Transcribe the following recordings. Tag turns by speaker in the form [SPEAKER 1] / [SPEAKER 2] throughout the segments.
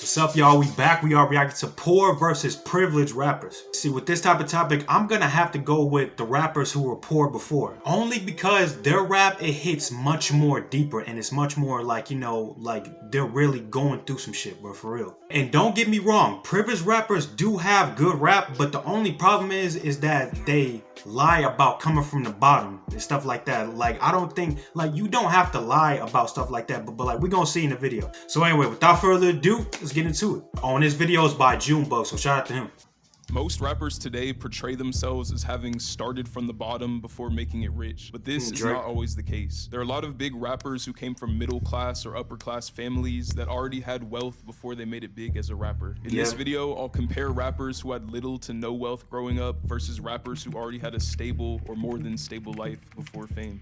[SPEAKER 1] What's up, y'all? We back. We are reacting to poor versus privileged rappers. See, with this type of topic, I'm gonna have to go with the rappers who were poor before. Only because their rap, it hits much more deeper and it's much more like, you know, like they're really going through some shit, bro, for real. And don't get me wrong, privileged rappers do have good rap, but the only problem is that they lie about coming from the bottom and stuff like that. Like, I don't think, like, you don't have to lie about stuff like that, but like, we're gonna see in the video. So anyway, without further ado, let's get into it. On this video is by Junebug, so shout out to him.
[SPEAKER 2] Most rappers today portray themselves as having started from the bottom before making it rich, but this is not always the case. There are a lot of big rappers who came from middle class or upper class families that already had wealth before they made it big as a rapper. In this video, I'll compare rappers who had little to no wealth growing up versus rappers who already had a stable or more than stable life before fame.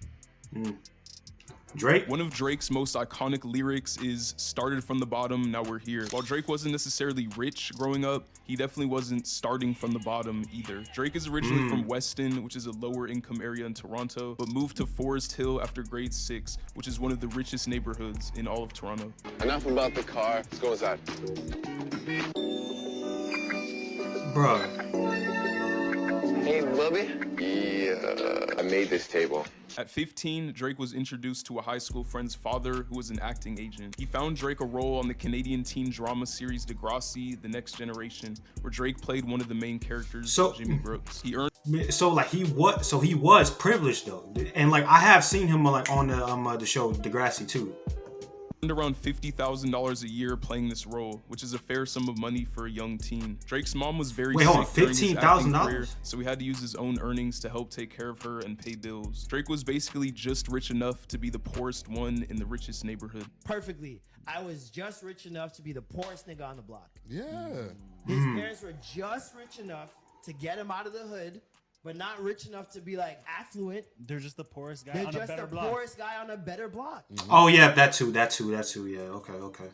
[SPEAKER 1] Drake?
[SPEAKER 2] One of Drake's most iconic lyrics is "started from the bottom, now we're here." While Drake wasn't necessarily rich growing up, he definitely wasn't starting from the bottom either. Drake is originally from Weston, which is a lower income area in Toronto, but moved to Forest Hill after grade 6, which is one of the richest neighborhoods in all of Toronto.
[SPEAKER 3] Enough about the car, let's go inside.
[SPEAKER 1] Bruh.
[SPEAKER 3] Hey, Bubby. Yeah, I made this table.
[SPEAKER 2] At 15, Drake was introduced to a high school friend's father who was an acting agent. He found Drake a role on the Canadian teen drama series Degrassi: The Next Generation, where Drake played one of the main characters, Jimmy Brooks. He was privileged though, and like I have seen him like on the show Degrassi too. Around $50,000 a year playing this role, which is a fair sum of money for a young teen. Drake's mom was very sick during his acting career, so he had to use his own earnings to help take care of her and pay bills. Drake was basically just rich enough to be the poorest one in the richest neighborhood.
[SPEAKER 4] Perfectly. I was just rich enough to be the poorest nigga on the block.
[SPEAKER 5] Yeah.
[SPEAKER 4] His parents were just rich enough to get him out of the hood, but not rich enough to be like affluent.
[SPEAKER 6] They're just the poorest guy on a better block.
[SPEAKER 4] They're just the poorest guy on a better block.
[SPEAKER 1] Oh yeah, that too. Yeah, okay.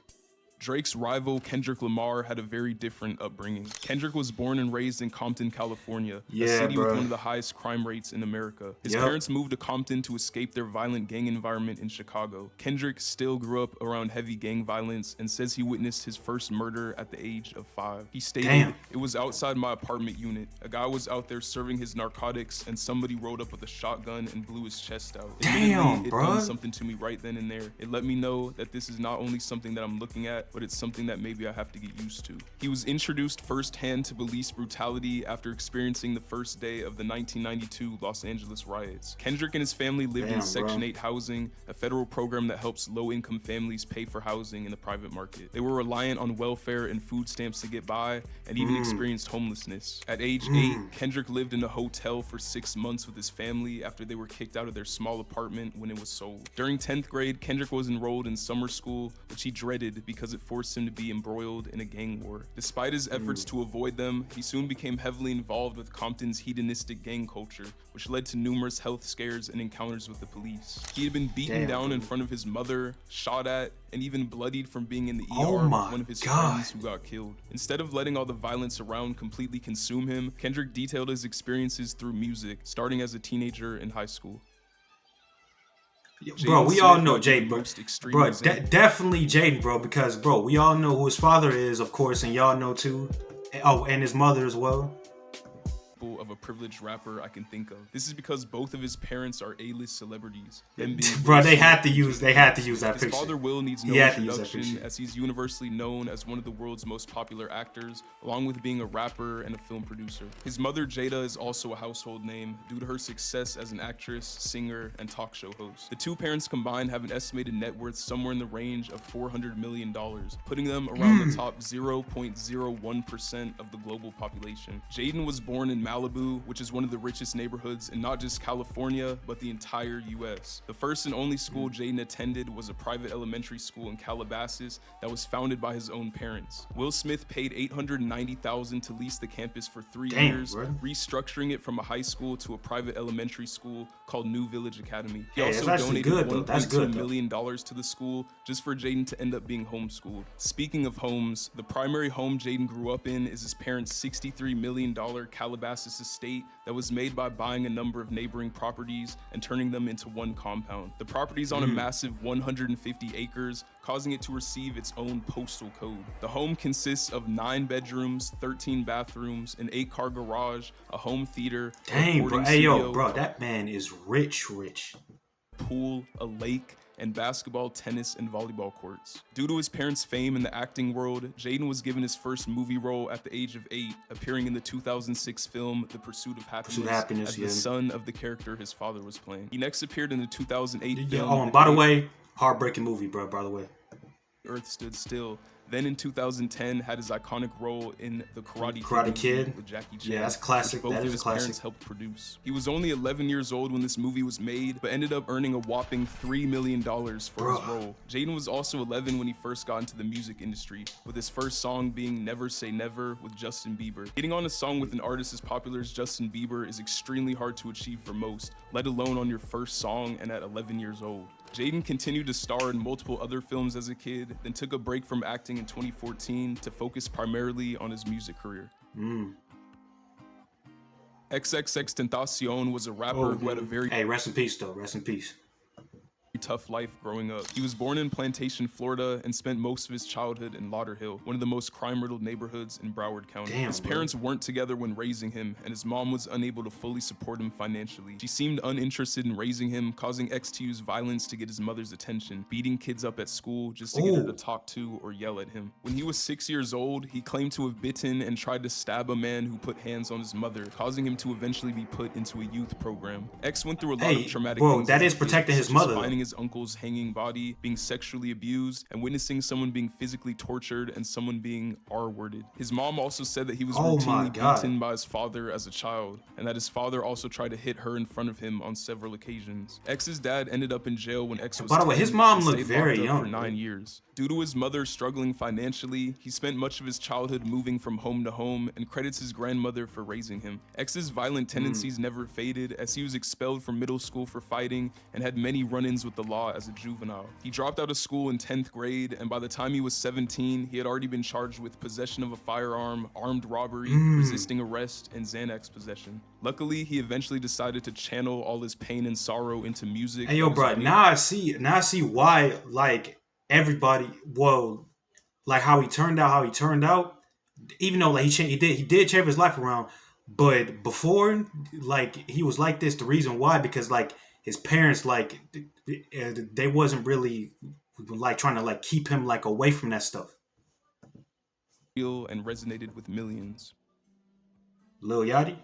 [SPEAKER 2] Drake's rival, Kendrick Lamar, had a very different upbringing. Kendrick was born and raised in Compton, California, a city with one of the highest crime rates in America. His parents moved to Compton to escape their violent gang environment in Chicago. Kendrick still grew up around heavy gang violence and says he witnessed his first murder at the age of 5. He stated, "It was outside my apartment unit. A guy was out there serving his narcotics and somebody rolled up with a shotgun and blew his chest out.
[SPEAKER 1] Damn,
[SPEAKER 2] it
[SPEAKER 1] bro.
[SPEAKER 2] done something to me right then and there. It let me know that this is not only something that I'm looking at, but it's something that maybe I have to get used to." He was introduced firsthand to police brutality after experiencing the first day of the 1992 Los Angeles riots. Kendrick and his family lived in Section 8 housing, a federal program that helps low-income families pay for housing in the private market. They were reliant on welfare and food stamps to get by, and even experienced homelessness. At age 8, Kendrick lived in a hotel for 6 months with his family after they were kicked out of their small apartment when it was sold. During 10th grade, Kendrick was enrolled in summer school, which he dreaded because it forced him to be embroiled in a gang war. Despite his efforts to avoid them, he soon became heavily involved with Compton's hedonistic gang culture, which led to numerous health scares and encounters with the police. He had been beaten down in front of his mother, shot at, and even bloodied from being in the ER with one of his friends who got killed. Instead of letting all the violence around completely consume him, Kendrick detailed his experiences through music, starting as a teenager in high school.
[SPEAKER 1] Bro, we all know Jaden, bro. Definitely Jaden, bro, because, bro, we all know who his father is, of course, and y'all know too. Oh, and his mother as well.
[SPEAKER 2] Of a privileged rapper I can think of. This is because both of his parents are A-list celebrities.
[SPEAKER 1] Bro, they had to use that picture.
[SPEAKER 2] His father Will needs no introduction, as he's universally known as one of the world's most popular actors, along with being a rapper and a film producer. His mother Jada is also a household name due to her success as an actress, singer, and talk show host. The two parents combined have an estimated net worth somewhere in the range of $400 million, putting them around the top 0.01% of the global population. Jaden was born in Malibu, which is one of the richest neighborhoods in not just California, but the entire US. The first and only school Jaden attended was a private elementary school in Calabasas that was founded by his own parents. Will Smith paid $890,000 to lease the campus for 3 years, restructuring it from a high school to a private elementary school called New Village Academy. He also donated $1.2 million to the school just for Jaden to end up being homeschooled. Speaking of homes, the primary home Jaden grew up in is his parents' $63 million Calabasas Oasis estate that was made by buying a number of neighboring properties and turning them into one compound. The property is on a massive 150 acres, causing it to receive its own postal code. The home consists of 9 bedrooms, 13 bathrooms, an 8-car garage, a home theater,
[SPEAKER 1] Dang, bro. Hey, yo, bro, that man is rich.
[SPEAKER 2] pool, a lake, and basketball, tennis, and volleyball courts. Due to his parents' fame in the acting world, Jaden was given his first movie role at the age of 8, appearing in the 2006 film The Pursuit of Happiness, as the son of the character his father was playing. He next appeared in the 2008 film.
[SPEAKER 1] Oh, and by the way, heartbreaking movie, bro, by the way.
[SPEAKER 2] Earth Stood Still. Then in 2010, had his iconic role in The
[SPEAKER 1] Karate Kid
[SPEAKER 2] with Jackie Chan.
[SPEAKER 1] Yeah, that's classic.
[SPEAKER 2] Both
[SPEAKER 1] That
[SPEAKER 2] of
[SPEAKER 1] is
[SPEAKER 2] his
[SPEAKER 1] classic.
[SPEAKER 2] parents helped produce. He was only 11 years old when this movie was made, but ended up earning a whopping $3 million for his role. Jaden was also 11 when he first got into the music industry, with his first song being Never Say Never with Justin Bieber. Getting on a song with an artist as popular as Justin Bieber is extremely hard to achieve for most, let alone on your first song and at 11 years old. Jaden continued to star in multiple other films as a kid, then took a break from acting in 2014 to focus primarily on his music career. XXXTentacion was a rapper who had a very
[SPEAKER 1] Hey, rest in peace, though. Rest in peace.
[SPEAKER 2] tough life growing up. He was born in Plantation, Florida, and spent most of his childhood in Lauderhill, one of the most crime-riddled neighborhoods in Broward County.
[SPEAKER 1] Damn,
[SPEAKER 2] his parents weren't together when raising him, and his mom was unable to fully support him financially. She seemed uninterested in raising him, causing X to use violence to get his mother's attention, beating kids up at school just to get her to talk to or yell at him. When he was 6 years old, he claimed to have bitten and tried to stab a man who put hands on his mother, causing him to eventually be put into a youth program. X went through a lot of traumatic things.
[SPEAKER 1] That is protecting his mother.
[SPEAKER 2] Finding his uncle's hanging body, being sexually abused, and witnessing someone being physically tortured and someone being R-worded. His mom also said that he was routinely beaten by his father as a child, and that his father also tried to hit her in front of him on several occasions. X's dad ended up in jail when X was 10.
[SPEAKER 1] By the way, his mom looked
[SPEAKER 2] stayed
[SPEAKER 1] very
[SPEAKER 2] locked up
[SPEAKER 1] young
[SPEAKER 2] for 9 years. Due to his mother struggling financially, he spent much of his childhood moving from home to home and credits his grandmother for raising him. X's violent tendencies never faded, as he was expelled from middle school for fighting and had many run-ins with the law as a juvenile. He dropped out of school in 10th grade, and by the time he was 17, he had already been charged with possession of a firearm, armed robbery, resisting arrest, and Xanax possession. Luckily, he eventually decided to channel all his pain and sorrow into music.
[SPEAKER 1] Hey, yo, bro, now I see why, like, everybody, like how he turned out, even though like he did change his life around, but before, like, he was like this, the reason why, because like his parents, like, they wasn't really like trying to like keep him like away from that stuff.
[SPEAKER 2] And resonated with millions.
[SPEAKER 1] Lil Yachty?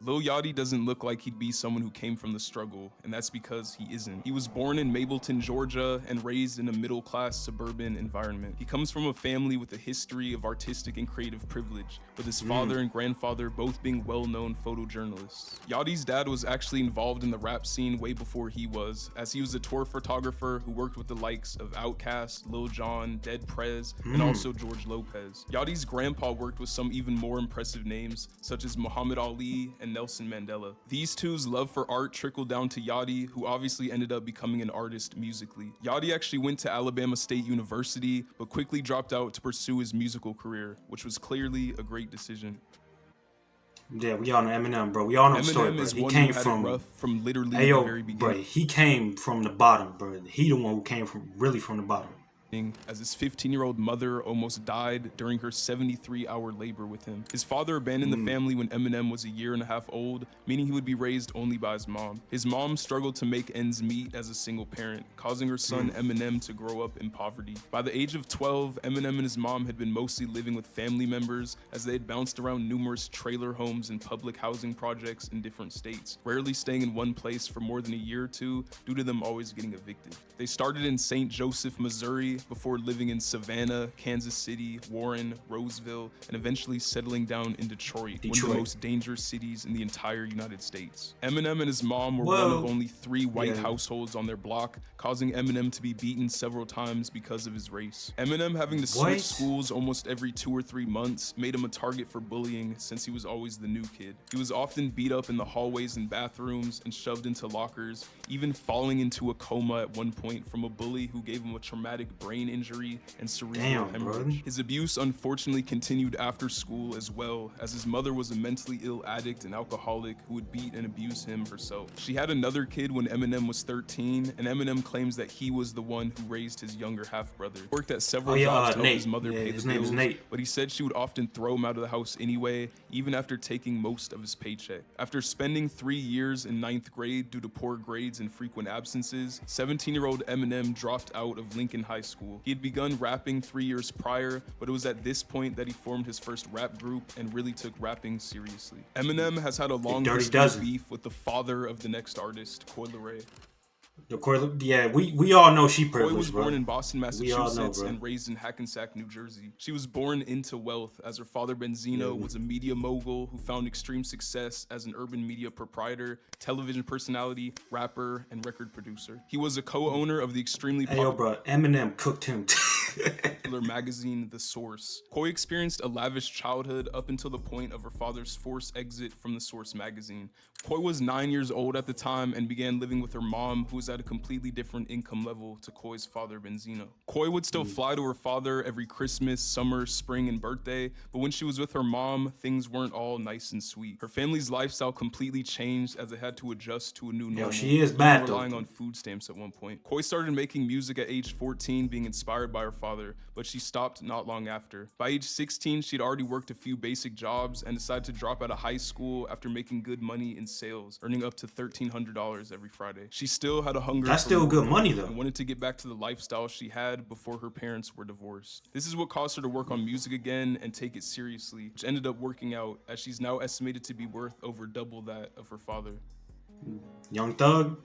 [SPEAKER 2] Lil Yachty doesn't look like he'd be someone who came from the struggle, and that's because he isn't. He was born in Mableton, Georgia, and raised in a middle-class suburban environment. He comes from a family with a history of artistic and creative privilege, with his father and grandfather both being well-known photojournalists. Yachty's dad was actually involved in the rap scene way before he was, as he was a tour photographer who worked with the likes of Outkast, Lil Jon, Dead Prez, and also George Lopez. Yachty's grandpa worked with some even more impressive names, such as Muhammad Ali and Nelson Mandela. These two's love for art trickled down to Yachty, who obviously ended up becoming an artist musically. Yachty actually went to Alabama State University, but quickly dropped out to pursue his musical career, which was clearly a great decision.
[SPEAKER 1] Yeah, we all know Eminem, bro. We all know the story, bro. He came
[SPEAKER 2] from literally the very beginning.
[SPEAKER 1] Bro, he came from the bottom, bro. He the one who came from the bottom.
[SPEAKER 2] As his 15-year-old mother almost died during her 73-hour labor with him. His father abandoned the family when Eminem was a year and a half old, meaning he would be raised only by his mom. His mom struggled to make ends meet as a single parent, causing her son Eminem to grow up in poverty. By the age of 12, Eminem and his mom had been mostly living with family members, as they had bounced around numerous trailer homes and public housing projects in different states, rarely staying in one place for more than a year or two due to them always getting evicted. They started in St. Joseph, Missouri, before living in Savannah, Kansas City, Warren, Roseville, and eventually settling down in Detroit, one of the most dangerous cities in the entire United States. Eminem and his mom were one of only 3 white households on their block, causing Eminem to be beaten several times because of his race. Eminem having to switch schools almost every 2 or 3 months made him a target for bullying, since he was always the new kid. He was often beat up in the hallways and bathrooms and shoved into lockers, even falling into a coma at one point from a bully who gave him a traumatic brain brain injury and cerebral
[SPEAKER 1] Damn,
[SPEAKER 2] hemorrhage.
[SPEAKER 1] bro.
[SPEAKER 2] His abuse unfortunately continued after school as well, as his mother was a mentally ill addict and alcoholic who would beat and abuse him herself. She had another kid when Eminem was 13, and Eminem claims that he was the one who raised his younger half-brother. He worked at several jobs to help
[SPEAKER 1] Nate.
[SPEAKER 2] his mother pay
[SPEAKER 1] His
[SPEAKER 2] the
[SPEAKER 1] name
[SPEAKER 2] bills,
[SPEAKER 1] is Nate.
[SPEAKER 2] but he said she would often throw him out of the house anyway, even after taking most of his paycheck. After spending 3 years in 9th grade due to poor grades and frequent absences, 17-year-old Eminem dropped out of Lincoln High School. He had begun rapping 3 years prior, but it was at this point that he formed his first rap group and really took rapping seriously. Eminem has had a long
[SPEAKER 1] Dirty
[SPEAKER 2] history of
[SPEAKER 1] Dozen.
[SPEAKER 2] beef with the father of the next artist, Coi Leray.
[SPEAKER 1] Yeah, we all know she
[SPEAKER 2] Coi
[SPEAKER 1] privileged,
[SPEAKER 2] was
[SPEAKER 1] bro.
[SPEAKER 2] born in Boston,
[SPEAKER 1] We all know,
[SPEAKER 2] Massachusetts,
[SPEAKER 1] bro.
[SPEAKER 2] and raised in Hackensack, New Jersey. She was born into wealth, as her father Benzino was a media mogul who found extreme success as an urban media proprietor, television personality, rapper, and record producer. He was a co-owner of the extremely
[SPEAKER 1] Hey, yo, bro, Eminem cooked him.
[SPEAKER 2] popular magazine The Source. Coi experienced a lavish childhood up until the point of her father's forced exit from The Source magazine. Coi was 9 years old at the time and began living with her mom, who was at a completely different income level to Coi's father, Benzino. Coi would still fly to her father every Christmas, summer, spring, and birthday, but when she was with her mom, things weren't all nice and sweet. Her family's lifestyle completely changed as they had to adjust to a new normal.
[SPEAKER 1] she is
[SPEAKER 2] even
[SPEAKER 1] bad, though.
[SPEAKER 2] relying on food stamps at one point. Coi started making music at age 14, being inspired by her father, but she stopped not long after. By age 16, she'd already worked a few basic jobs and decided to drop out of high school after making good money in sales, earning up to $1,300 every Friday. She still had a hunger
[SPEAKER 1] That's
[SPEAKER 2] for
[SPEAKER 1] still
[SPEAKER 2] more
[SPEAKER 1] good money, though.
[SPEAKER 2] and wanted to get back to the lifestyle she had before her parents were divorced. This is what caused her to work on music again and take it seriously, which ended up working out, as she's now estimated to be worth over double that of her father.
[SPEAKER 1] Young Thug.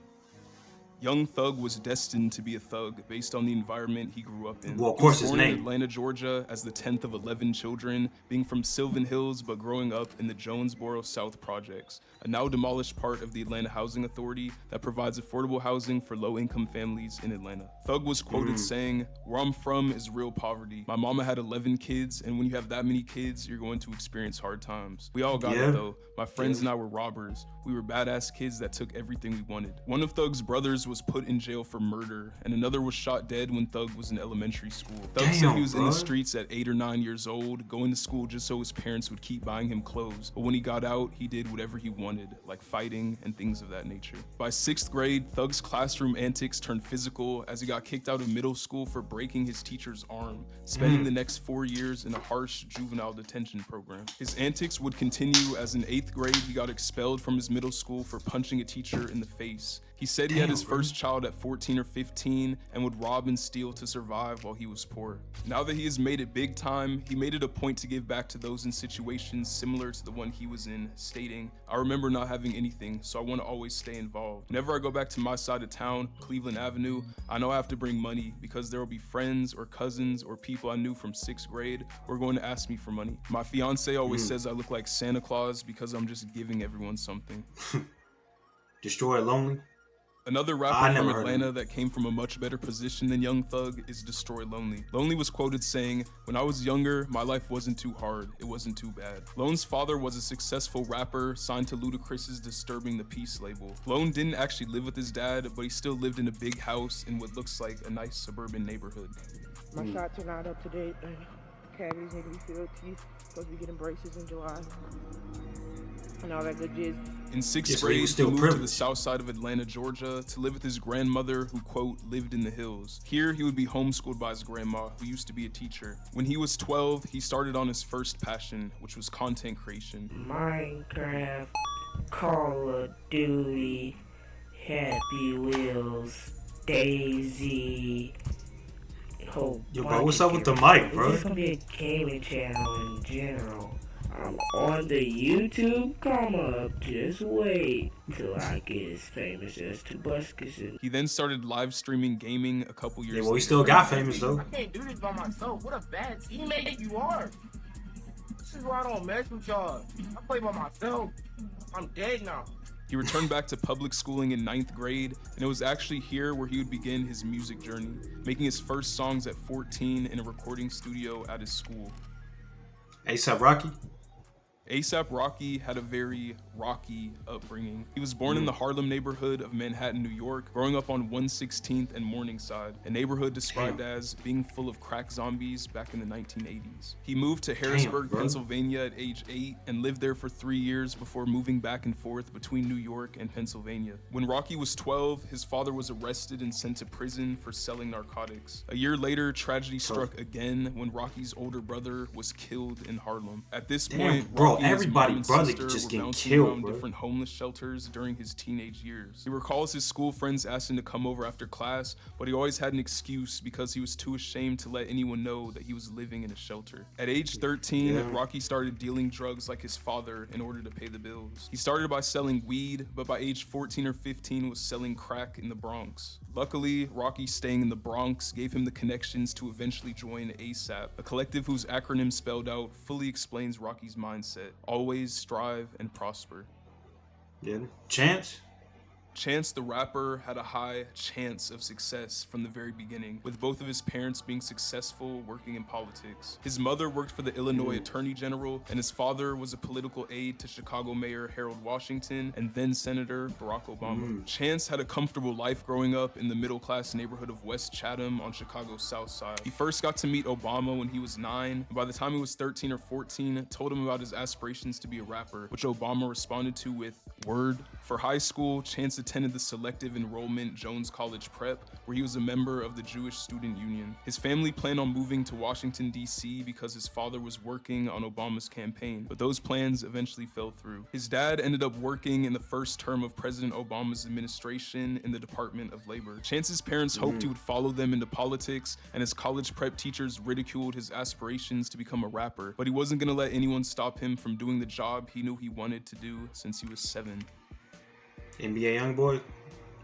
[SPEAKER 2] Young Thug was destined to be a thug based on the environment he grew up in.
[SPEAKER 1] Well, of
[SPEAKER 2] He
[SPEAKER 1] course
[SPEAKER 2] was
[SPEAKER 1] his
[SPEAKER 2] born in
[SPEAKER 1] name.
[SPEAKER 2] Atlanta, Georgia, as the 10th of 11 children, being from Sylvan Hills but growing up in the Jonesboro South Projects, a now demolished part of the Atlanta Housing Authority that provides affordable housing for low-income families in Atlanta. Thug was quoted saying, "Where I'm from is real poverty. My mama had 11 kids, and when you have that many kids, you're going to experience hard times. We all got
[SPEAKER 1] Yeah.
[SPEAKER 2] it though. My friends and I were robbers. We were badass kids that took everything we wanted." One of Thug's brothers was put in jail for murder, and another was shot dead when Thug was in elementary school. Thug said he was in the
[SPEAKER 1] bro.
[SPEAKER 2] streets at 8 or 9 years old, going to school just so his parents would keep buying him clothes. But when he got out, he did whatever he wanted, like fighting and things of that nature. By 6th grade, Thug's classroom antics turned physical as he got kicked out of middle school for breaking his teacher's arm, spending the next 4 years in a harsh juvenile detention program. His antics would continue as in 8th grade, he got expelled from his middle school for punching a teacher in the face. He said he had his first child at 14 or 15 and would rob and steal to survive while he was poor. Now that he has made it big time, he made it a point to give back to those in situations similar to the one he was in, stating, "I remember not having anything, so I want to always stay involved. Whenever I go back to my side of town, Cleveland Avenue, I know I have to bring money because there will be friends or cousins or people I knew from 6th grade who are going to ask me for money. My fiance always says I look like Santa Claus because I'm just giving everyone something."
[SPEAKER 1] Destroy Lonely.
[SPEAKER 2] Another
[SPEAKER 1] I
[SPEAKER 2] rapper
[SPEAKER 1] never
[SPEAKER 2] from
[SPEAKER 1] heard of
[SPEAKER 2] Atlanta that came from a much better position than Young Thug is Destroy Lonely. Lonely was quoted saying, "When I was younger, my life wasn't too hard. It wasn't too bad." Lone's father was a successful rapper signed to Ludacris's Disturbing the Peace label. Lone didn't actually live with his dad, but he still lived in a big house in what looks like a nice suburban neighborhood.
[SPEAKER 5] My shots are not up to date. Cavities need to be filled. Teeth supposed to be getting braces in July. And all that good jizz.
[SPEAKER 2] In 6th
[SPEAKER 1] Yeah, so he
[SPEAKER 2] grade,
[SPEAKER 1] was
[SPEAKER 2] he
[SPEAKER 1] still
[SPEAKER 2] moved to the
[SPEAKER 1] privileged.
[SPEAKER 2] south side of Atlanta, Georgia, to live with his grandmother who, quote, lived in the hills. Here, he would be homeschooled by his grandma, who used to be a teacher. When he was 12, he started on his first passion, which was content creation.
[SPEAKER 5] Minecraft, Call of Duty, Happy Wheels, Daisy.
[SPEAKER 1] Yo, bro, what's up with the mic, bro?
[SPEAKER 5] This is gonna be a gaming channel in general. I'm on the YouTube come up. Just wait till I get as famous as Tobuscus and
[SPEAKER 2] He then started live streaming gaming a couple years
[SPEAKER 1] Yeah, well, he
[SPEAKER 2] later.
[SPEAKER 1] still got famous, though.
[SPEAKER 7] I can't do this by myself. What a bad teammate you are. This is why I don't mess with y'all. I play by myself. I'm dead now.
[SPEAKER 2] He returned back to public schooling in 9th grade, and it was actually here where he would begin his music journey, making his first songs at 14 in a recording studio at his school.
[SPEAKER 1] A$AP Rocky.
[SPEAKER 2] ASAP Rocky had a very rocky upbringing. He was born in the Harlem neighborhood of Manhattan, New York, growing up on 116th and Morningside, a neighborhood described as being full of crack zombies back in the 1980s. He moved to Harrisburg, Pennsylvania at age 8 and lived there for 3 years before moving back and forth between New York and Pennsylvania. When Rocky was 12, his father was arrested and sent to prison for selling narcotics. A year later, tragedy struck again when Rocky's older brother was killed in Harlem. At this point,
[SPEAKER 1] bro,
[SPEAKER 2] Rocky and his
[SPEAKER 1] everybody,
[SPEAKER 2] mom and
[SPEAKER 1] brother,
[SPEAKER 2] sister
[SPEAKER 1] just
[SPEAKER 2] were
[SPEAKER 1] getting
[SPEAKER 2] bouncing
[SPEAKER 1] killed,
[SPEAKER 2] around
[SPEAKER 1] bro.
[SPEAKER 2] different homeless shelters during his teenage years. He recalls his school friends asked him to come over after class, but he always had an excuse because he was too ashamed to let anyone know that he was living in a shelter. At age 13, Rocky started dealing drugs like his father in order to pay the bills. He started by selling weed, but by age 14 or 15 was selling crack in the Bronx. Luckily, Rocky staying in the Bronx gave him the connections to eventually join ASAP, a collective whose acronym spelled out fully explains Rocky's mindset: always strive and prosper.
[SPEAKER 1] Yeah. Chance?
[SPEAKER 2] Chance the Rapper had a high chance of success from the very beginning, with both of his parents being successful working in politics. His mother worked for the Illinois Attorney General, and his father was a political aide to Chicago Mayor Harold Washington and then Senator Barack Obama. Chance had a comfortable life growing up in the middle-class neighborhood of West Chatham on Chicago's South Side. He first got to meet Obama when he was 9, and by the time he was 13 or 14, told him about his aspirations to be a rapper, which Obama responded to with, "Word." For high school, Chance attended the selective enrollment Jones College Prep, where he was a member of the Jewish Student Union. His family planned on moving to Washington, D.C. because his father was working on Obama's campaign, but those plans eventually fell through. His dad ended up working in the first term of President Obama's administration in the Department of Labor. Chance's parents hoped he would follow them into politics, and his college prep teachers ridiculed his aspirations to become a rapper, but he wasn't gonna let anyone stop him from doing the job he knew he wanted to do since he was 7.
[SPEAKER 1] NBA Youngboy?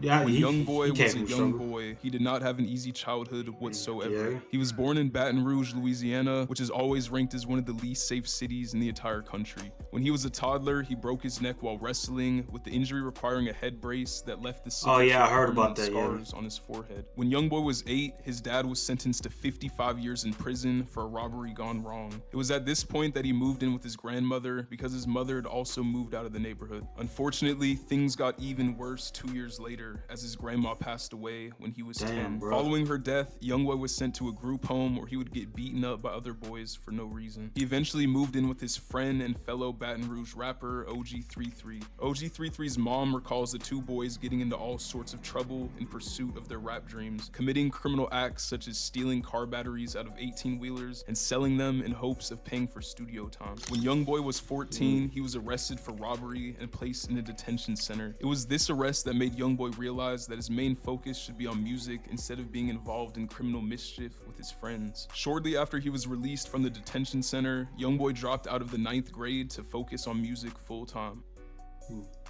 [SPEAKER 1] Yeah,
[SPEAKER 2] When
[SPEAKER 1] he
[SPEAKER 2] Youngboy
[SPEAKER 1] came
[SPEAKER 2] was a
[SPEAKER 1] from
[SPEAKER 2] young
[SPEAKER 1] struggle.
[SPEAKER 2] boy, he did not have an easy childhood whatsoever.
[SPEAKER 1] Yeah.
[SPEAKER 2] He was born in Baton Rouge, Louisiana, which is always ranked as one of the least safe cities in the entire country. When he was a toddler, he broke his neck while wrestling, with the injury requiring a head brace that left the
[SPEAKER 1] Oh, yeah, I heard
[SPEAKER 2] permanent
[SPEAKER 1] about that,
[SPEAKER 2] scars on his forehead. When Youngboy was 8, his dad was sentenced to 55 years in prison for a robbery gone wrong. It was at this point that he moved in with his grandmother because his mother had also moved out of the neighborhood. Unfortunately, things got even worse 2 years later as his grandma passed away when he was 10.
[SPEAKER 1] bro.
[SPEAKER 2] Following her death, Youngboy was sent to a group home where he would get beaten up by other boys for no reason. He eventually moved in with his friend and fellow Baton Rouge rapper OG33. OG33's mom recalls the two boys getting into all sorts of trouble in pursuit of their rap dreams, committing criminal acts such as stealing car batteries out of 18-wheelers and selling them in hopes of paying for studio time. When Youngboy was 14, he was arrested for robbery and placed in a detention center. It was this arrest that made Youngboy realize that his main focus should be on music instead of being involved in criminal mischief with his friends. Shortly after he was released from the detention center, Youngboy dropped out of the 9th grade to focus on music full-time.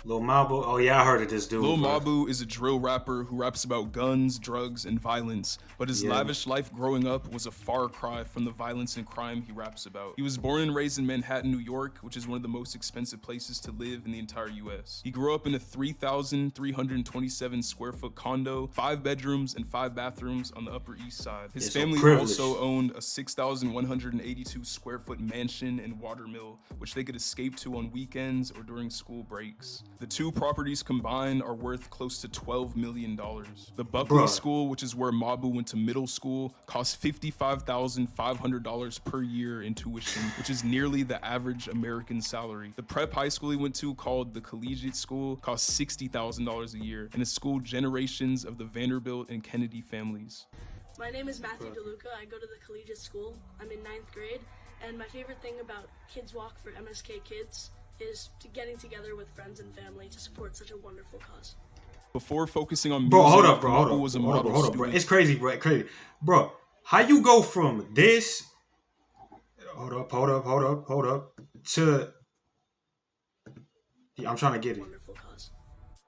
[SPEAKER 1] Lil Mabu. Oh yeah, I heard of this dude.
[SPEAKER 2] Lil
[SPEAKER 1] bro.
[SPEAKER 2] Mabu is a drill rapper who raps about guns, drugs, and violence, but his lavish life growing up was a far cry from the violence and crime he raps about. He was born and raised in Manhattan, New York, which is one of the most expensive places to live in the entire US. He grew up in a 3,327 square foot condo, 5 bedrooms and 5 bathrooms on the Upper East Side. His
[SPEAKER 1] so
[SPEAKER 2] family
[SPEAKER 1] privileged.
[SPEAKER 2] also owned a 6,182 square foot mansion in Watermill, which they could escape to on weekends or during school breaks. The two properties combined are worth close to $12 million. The Buckley
[SPEAKER 1] Bruh.
[SPEAKER 2] School, which is where Mabu went to middle school, costs $55,500 per year in tuition, which is nearly the average American salary. The prep high school he went to, called the Collegiate School, costs $60,000 a year and has schooled generations of the Vanderbilt and Kennedy families.
[SPEAKER 8] My name is Matthew DeLuca. I go to the Collegiate School. I'm in 9th grade, and my favorite thing about Kids Walk for MSK Kids is getting together with friends and family to support such a wonderful cause.
[SPEAKER 2] Before focusing on music,
[SPEAKER 1] Bro, hold up, bro.
[SPEAKER 2] Mabu
[SPEAKER 1] Hold
[SPEAKER 2] was a
[SPEAKER 1] up,
[SPEAKER 2] model
[SPEAKER 1] bro.
[SPEAKER 2] student.
[SPEAKER 1] It's crazy, bro. Crazy, bro. How you go from this? Hold up. To yeah, I'm trying to get it.
[SPEAKER 8] Wonderful cause.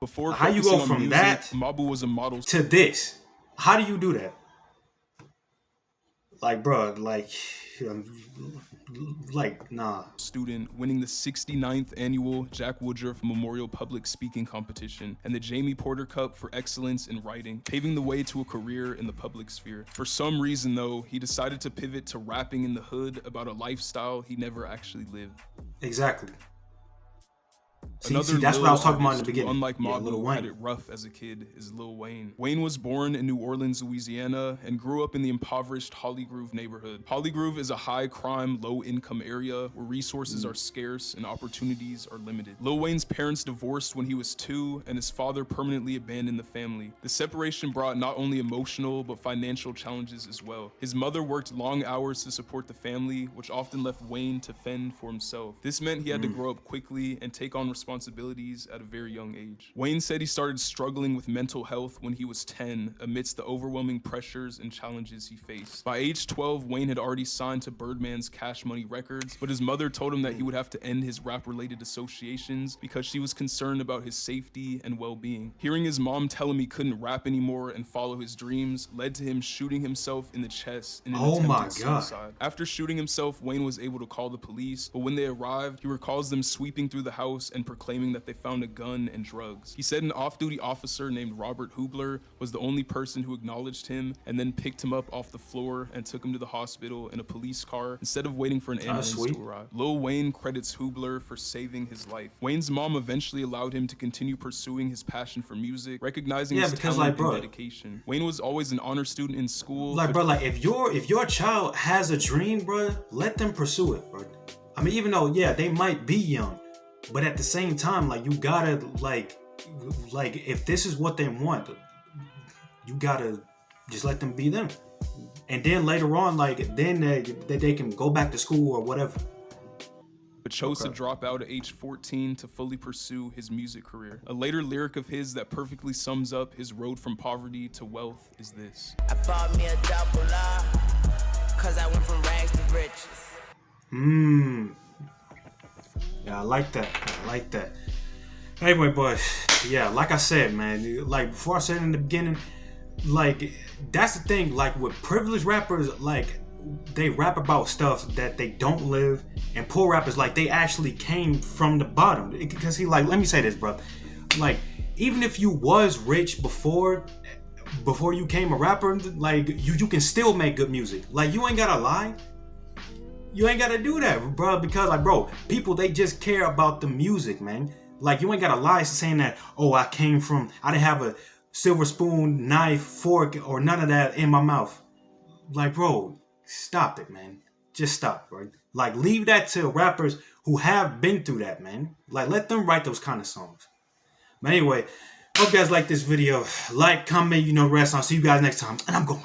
[SPEAKER 2] Before
[SPEAKER 1] How you
[SPEAKER 2] focusing
[SPEAKER 1] go
[SPEAKER 2] on
[SPEAKER 1] from
[SPEAKER 2] music,
[SPEAKER 1] that
[SPEAKER 2] Mabu was a model
[SPEAKER 1] To this. How do you do that? Like, bro, nah.
[SPEAKER 2] student, winning the 69th annual Jack Woodruff Memorial Public Speaking Competition and the Jamie Porter Cup for excellence in writing, paving the way to a career in the public sphere. For some reason though, he decided to pivot to rapping in the hood about a lifestyle he never actually lived.
[SPEAKER 1] Exactly. See,
[SPEAKER 2] Another
[SPEAKER 1] that's what
[SPEAKER 2] Lil
[SPEAKER 1] I was talking about in
[SPEAKER 2] artist
[SPEAKER 1] the beginning.
[SPEAKER 2] who, unlike
[SPEAKER 1] Yeah,
[SPEAKER 2] Mabu,
[SPEAKER 1] Lil
[SPEAKER 2] had
[SPEAKER 1] Wayne.
[SPEAKER 2] it rough as a kid is Lil Wayne. Wayne was born in New Orleans, Louisiana, and grew up in the impoverished Holly Grove neighborhood. Holly Grove is a high-crime, low-income area where resources are scarce and opportunities are limited. Lil Wayne's parents divorced when he was 2, and his father permanently abandoned the family. The separation brought not only emotional but financial challenges as well. His mother worked long hours to support the family, which often left Wayne to fend for himself. This meant he had to grow up quickly and take on responsibilities at a very young age. Wayne said he started struggling with mental health when he was 10 amidst the overwhelming pressures and challenges he faced. By age 12, Wayne had already signed to Birdman's Cash Money Records, but his mother told him that he would have to end his rap-related associations because she was concerned about his safety and well-being. Hearing his mom tell him he couldn't rap anymore and follow his dreams led to him shooting himself in the chest in an attempted suicide. After shooting himself, Wayne was able to call the police, but when they arrived, he recalls them sweeping through the house and proclaiming that they found a gun and drugs. He said an off-duty officer named Robert Hubler was the only person who acknowledged him and then picked him up off the floor and took him to the hospital in a police car instead of waiting for an ambulance to arrive. Lil Wayne credits Hubler for saving his life. Wayne's mom eventually allowed him to continue pursuing his passion for music, recognizing his talent and dedication. Wayne was always an honor student in school.
[SPEAKER 1] Like, bro, like if your child has a dream, bro, let them pursue it, bro. I mean, even though, yeah, they might be young, but at the same time, like, you gotta, like, if this is what they want, you gotta just let them be them. And then later on, like, then they can go back to school or whatever.
[SPEAKER 2] But chose to drop out at age 14 to fully pursue his music career. A later lyric of his that perfectly sums up his road from poverty to wealth is this.
[SPEAKER 9] I bought me a double R, cause I went from rags to riches.
[SPEAKER 1] Yeah, I like that. I like that. Anyway, but yeah, like I said, man, like before I said in the beginning, like that's the thing, like with privileged rappers, like they rap about stuff that they don't live, and poor rappers, like they actually came from the bottom. Because he, like, let me say this, bro, like even if you was rich before you came a rapper, like you can still make good music. Like you ain't gotta lie. You ain't gotta do that, bro, because like, bro, people, they just care about the music, man. Like you ain't gotta lie saying that, oh, I didn't have a silver spoon, knife, fork, or none of that in my mouth. Like, bro, stop it, man. Just stop, bro. Like, leave that to rappers who have been through that, man. Like, let them write those kind of songs. But anyway, hope you guys like this video. Like, comment, you know the rest. I'll see you guys next time. And I'm going.